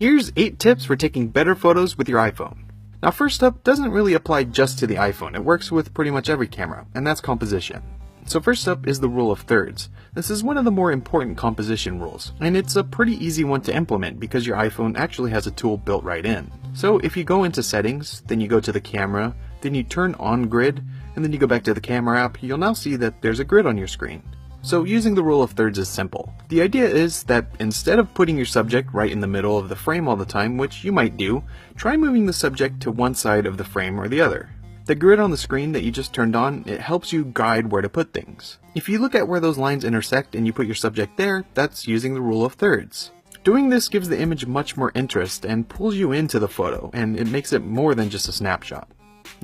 Here's 8 tips for taking better photos with your iPhone. Now first up doesn't really apply just to the iPhone, it works with pretty much every camera, and that's composition. So first up is the rule of thirds. This is one of the more important composition rules, and it's a pretty easy one to implement because your iPhone actually has a tool built right in. So if you go into settings, then you go to the camera, then you turn on grid, and then you go back to the camera app, you'll now see that there's a grid on your screen. So using the rule of thirds is simple. The idea is that instead of putting your subject right in the middle of the frame all the time, which you might do, try moving the subject to one side of the frame or the other. The grid on the screen that you just turned on, it helps you guide where to put things. If you look at where those lines intersect and you put your subject there, that's using the rule of thirds. Doing this gives the image much more interest and pulls you into the photo, and it makes it more than just a snapshot.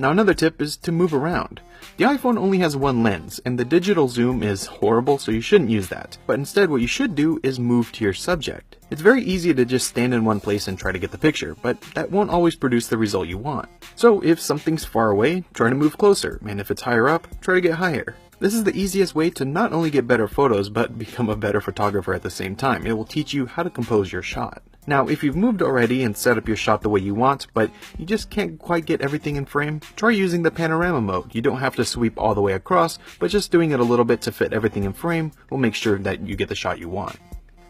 Now another tip is to move around. The iPhone only has one lens, and the digital zoom is horrible, so you shouldn't use that. But instead what you should do is move to your subject. It's very easy to just stand in one place and try to get the picture, but that won't always produce the result you want. So if something's far away, try to move closer, and if it's higher up, try to get higher. This is the easiest way to not only get better photos, but become a better photographer at the same time. It will teach you how to compose your shot. Now, if you've moved already and set up your shot the way you want, but you just can't quite get everything in frame, try using the panorama mode. You don't have to sweep all the way across, but just doing it a little bit to fit everything in frame will make sure that you get the shot you want.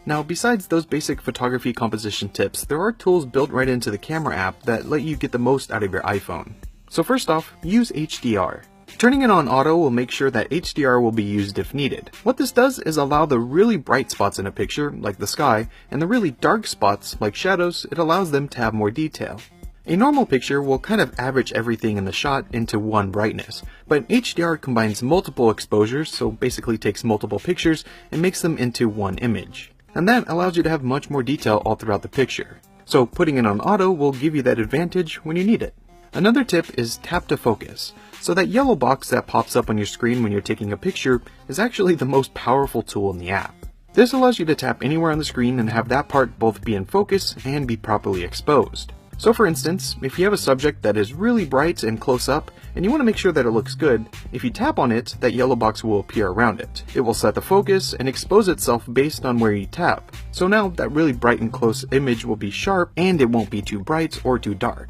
Now, besides those basic photography composition tips, there are tools built right into the camera app that let you get the most out of your iPhone. So first off, use HDR. Turning it on auto will make sure that HDR will be used if needed. What this does is allow the really bright spots in a picture, like the sky, and the really dark spots, like shadows, it allows them to have more detail. A normal picture will kind of average everything in the shot into one brightness, but HDR combines multiple exposures, so basically takes multiple pictures and makes them into one image. And that allows you to have much more detail all throughout the picture. So putting it on auto will give you that advantage when you need it. Another tip is tap to focus. So that yellow box that pops up on your screen when you're taking a picture is actually the most powerful tool in the app. This allows you to tap anywhere on the screen and have that part both be in focus and be properly exposed. So for instance, if you have a subject that is really bright and close up, and you want to make sure that it looks good, if you tap on it, that yellow box will appear around it. It will set the focus and expose itself based on where you tap. So now that really bright and close image will be sharp, and it won't be too bright or too dark.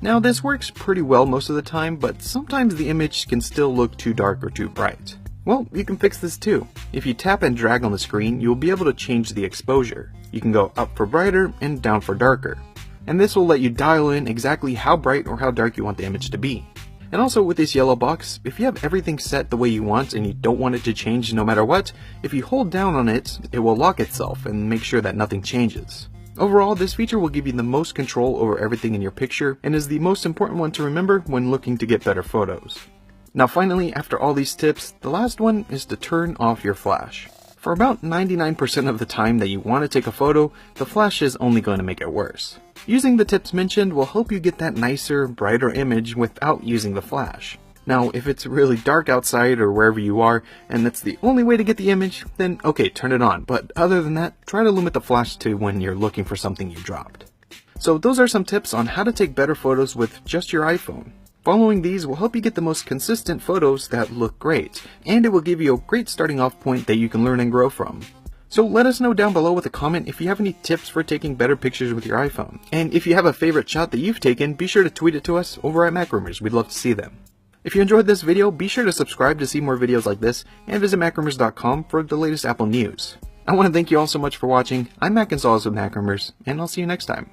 Now this works pretty well most of the time, but sometimes the image can still look too dark or too bright. Well, you can fix this too. If you tap and drag on the screen, you'll be able to change the exposure. You can go up for brighter and down for darker. And this will let you dial in exactly how bright or how dark you want the image to be. And also with this yellow box, if you have everything set the way you want and you don't want it to change no matter what, if you hold down on it, it will lock itself and make sure that nothing changes. Overall, this feature will give you the most control over everything in your picture and is the most important one to remember when looking to get better photos. Now finally, after all these tips, the last one is to turn off your flash. For about 99% of the time that you want to take a photo, the flash is only going to make it worse. Using the tips mentioned will help you get that nicer, brighter image without using the flash. Now, if it's really dark outside or wherever you are, and that's the only way to get the image, then okay, turn it on. But other than that, try to limit the flash to when you're looking for something you dropped. So those are some tips on how to take better photos with just your iPhone. Following these will help you get the most consistent photos that look great, and it will give you a great starting off point that you can learn and grow from. So let us know down below with a comment if you have any tips for taking better pictures with your iPhone. And if you have a favorite shot that you've taken, be sure to tweet it to us over at MacRumors. We'd love to see them. If you enjoyed this video, be sure to subscribe to see more videos like this, and visit MacRumors.com for the latest Apple news. I want to thank you all so much for watching. I'm Mac Gonzalez with MacRumors, and I'll see you next time.